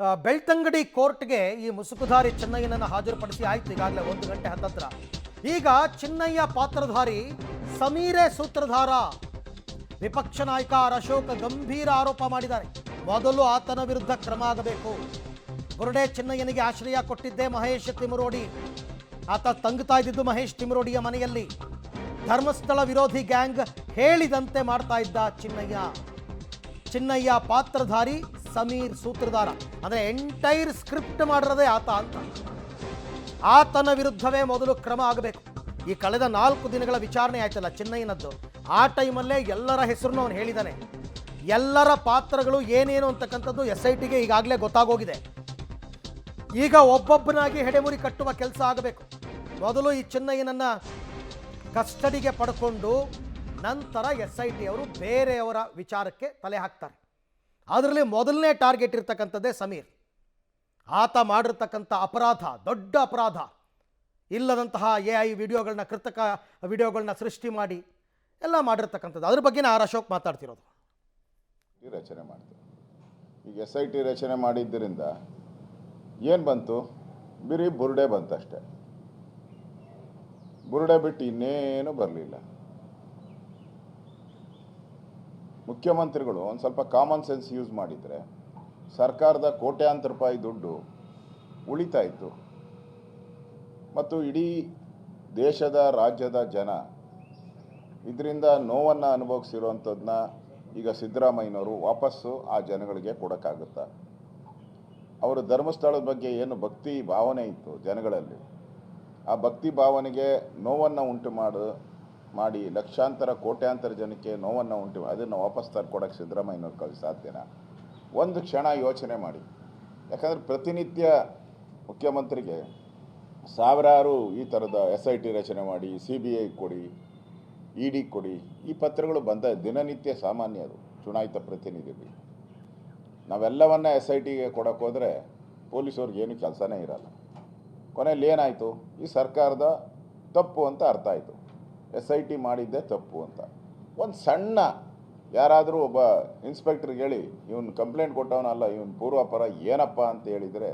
ಬೆಳ್ತಂಗಡಿ ಕೋರ್ಟ್ಗೆ ಈ ಮುಸುಕುಧಾರಿ ಚಿನ್ನಯ್ಯನನ್ನು ಹಾಜರುಪಡಿಸಿ ಆಯ್ತು ಈಗಾಗಲೇ 1 ಗಂಟೆ ಹತ್ತತ್ರ. ಈಗ ಚಿನ್ನಯ್ಯ ಪಾತ್ರಧಾರಿ ಸಮೀರೇ ಸೂತ್ರಧಾರ. ವಿಪಕ್ಷ ನಾಯಕ ಆರ್ ಅಶೋಕ್ ಗಂಭೀರ ಆರೋಪ ಮಾಡಿದ್ದಾರೆ. ಮೊದಲು ಆತನ ವಿರುದ್ಧ ಕ್ರಮ ಆಗಬೇಕು. ಬುರುಡೆ ಚಿನ್ನಯ್ಯನಿಗೆ ಆಶ್ರಯ ಕೊಟ್ಟಿದ್ದೇ ಮಹೇಶ್ ತಿಮರೋಡಿ. ಆತ ತಂಗುತ್ತಾ ಇದ್ದಿದ್ದು ಮಹೇಶ್ ತಿಮರೋಡಿಯ ಮನೆಯಲ್ಲಿ. ಧರ್ಮಸ್ಥಳ ವಿರೋಧಿ ಗ್ಯಾಂಗ್ ಹೇಳಿದಂತೆ ಮಾಡ್ತಾ ಇದ್ದ ಚಿನ್ನಯ್ಯ ಪಾತ್ರಧಾರಿ, ಸಮೀರ್ ಸೂತ್ರಧಾರ. ಅಂದರೆ ಎಂಟೈರ್ ಸ್ಕ್ರಿಪ್ಟ್ ಮಾಡಿರೋದೇ ಆತ ಅಂತ. ಆತನ ವಿರುದ್ಧವೇ ಮೊದಲು ಕ್ರಮ ಆಗಬೇಕು. ಈ ಕಳೆದ 4 ದಿನಗಳ ವಿಚಾರಣೆ ಆಯ್ತಲ್ಲ ಚಿನ್ನಯ್ಯನದ್ದು, ಆ ಟೈಮಲ್ಲೇ ಎಲ್ಲರ ಹೆಸರನ್ನು ಅವನು ಹೇಳಿದ್ದಾನೆ. ಎಲ್ಲರ ಪಾತ್ರಗಳು ಏನೇನು ಅಂತಕ್ಕಂಥದ್ದು SITಗೆ ಈಗಾಗಲೇ ಗೊತ್ತಾಗೋಗಿದೆ. ಈಗ ಒಬ್ಬೊಬ್ಬನಾಗಿ ಹೆಡೆಮುರಿ ಕಟ್ಟುವ ಕೆಲಸ ಆಗಬೇಕು. ಮೊದಲು ಈ ಚಿನ್ನಯ್ಯನನ್ನು ಕಸ್ಟಡಿಗೆ ಪಡ್ಕೊಂಡು ನಂತರ SIT ಅವರು ಬೇರೆಯವರ ವಿಚಾರಕ್ಕೆ ತಲೆ ಹಾಕ್ತಾರೆ. ಅದರಲ್ಲಿ ಮೊದಲನೇ ಟಾರ್ಗೆಟ್ ಇರ್ತಕ್ಕಂಥದ್ದೇ ಸಮೀರ್. ಆತ ಮಾಡಿರ್ತಕ್ಕಂಥ ಅಪರಾಧ, ದೊಡ್ಡ ಅಪರಾಧ. ಇಲ್ಲದಂತಹ AI ವಿಡಿಯೋಗಳನ್ನ, ಕೃತಕ ವಿಡಿಯೋಗಳನ್ನ ಸೃಷ್ಟಿ ಮಾಡಿ ಎಲ್ಲ ಮಾಡಿರ್ತಕ್ಕಂಥದ್ದು. ಅದ್ರ ಬಗ್ಗೆ ಆರ್ ಅಶೋಕ್ ಮಾತಾಡ್ತಿರೋದು. ರಚನೆ ಮಾಡ್ತೀವಿ. ಈಗ SIT ರಚನೆ ಮಾಡಿದ್ದರಿಂದ ಏನು ಬಂತು? ಬರೀ ಬುರುಡೆ ಬಂತಷ್ಟೆ. ಬುರುಡೆ ಬಿಟ್ಟು ಇನ್ನೇನು ಬರಲಿಲ್ಲ. ಮುಖ್ಯಮಂತ್ರಿಗಳು ಒಂದು ಸ್ವಲ್ಪ ಕಾಮನ್ ಸೆನ್ಸ್ ಯೂಸ್ ಮಾಡಿದರೆ ಸರ್ಕಾರದ ಕೋಟ್ಯಾಂತರ ರೂಪಾಯಿ ದುಡ್ಡು ಉಳಿತಾ ಇತ್ತು. ಮತ್ತು ಇಡೀ ದೇಶದ, ರಾಜ್ಯದ ಜನ ಇದರಿಂದ ನೋವನ್ನು ಅನುಭವಿಸಿರುವಂಥದ್ದನ್ನ ಈಗ ಸಿದ್ದರಾಮಯ್ಯನವರು ವಾಪಸ್ಸು ಆ ಜನಗಳಿಗೆ ಕೊಡೋಕ್ಕಾಗುತ್ತಾ? ಅವರು ಧರ್ಮಸ್ಥಳದ ಬಗ್ಗೆ ಏನು ಭಕ್ತಿ ಭಾವನೆ ಇತ್ತು ಜನಗಳಲ್ಲಿ, ಆ ಭಕ್ತಿ ಭಾವನೆಗೆ ನೋವನ್ನು ಉಂಟು ಮಾಡಿ ಲಕ್ಷಾಂತರ ಕೋಟ್ಯಾಂತರ ಜನಕ್ಕೆ ನೋವನ್ನು ಉಂಟು ಅದನ್ನು ವಾಪಸ್ ತರ್ಕೊಡೋಕ್ಕೆ ಸಿದ್ದರಾಮಯ್ಯನವ್ರು ಕಳಿಸಿ ಸಾಧ್ಯನಾ? ಒಂದು ಕ್ಷಣ ಯೋಚನೆ ಮಾಡಿ. ಯಾಕಂದರೆ ಪ್ರತಿನಿತ್ಯ ಮುಖ್ಯಮಂತ್ರಿಗೆ ಸಾವಿರಾರು ಈ ಥರದ SIT ರಚನೆ ಮಾಡಿ, CBI ಕೊಡಿ, ED ಕೊಡಿ, ಈ ಪತ್ರಗಳು ಬಂದ ದಿನನಿತ್ಯ ಸಾಮಾನ್ಯ. ಅದು ಚುನಾಯಿತ ಪ್ರತಿನಿಧಿಗಳು. ನಾವೆಲ್ಲವನ್ನ SITಗೆ ಕೊಡೋಕೆ ಹೋದರೆ ಪೊಲೀಸವ್ರಿಗೆ ಏನು ಕೆಲಸನೇ ಇರಲ್ಲ. ಕೊನೆಯಲ್ಲಿ ಏನಾಯಿತು? ಈ ಸರ್ಕಾರದ ತಪ್ಪು ಅಂತ ಅರ್ಥ ಆಯಿತು. SIT ಮಾಡಿದ್ದೇ ತಪ್ಪು ಅಂತ. ಒಂದು ಸಣ್ಣ ಯಾರಾದರೂ ಒಬ್ಬ ಇನ್ಸ್ಪೆಕ್ಟ್ರಿಗೆ ಹೇಳಿ ಇವನು ಕಂಪ್ಲೇಂಟ್ ಕೊಟ್ಟವನಲ್ಲ, ಇವನು ಪೂರ್ವಾಪರ ಏನಪ್ಪ ಅಂತ ಹೇಳಿದರೆ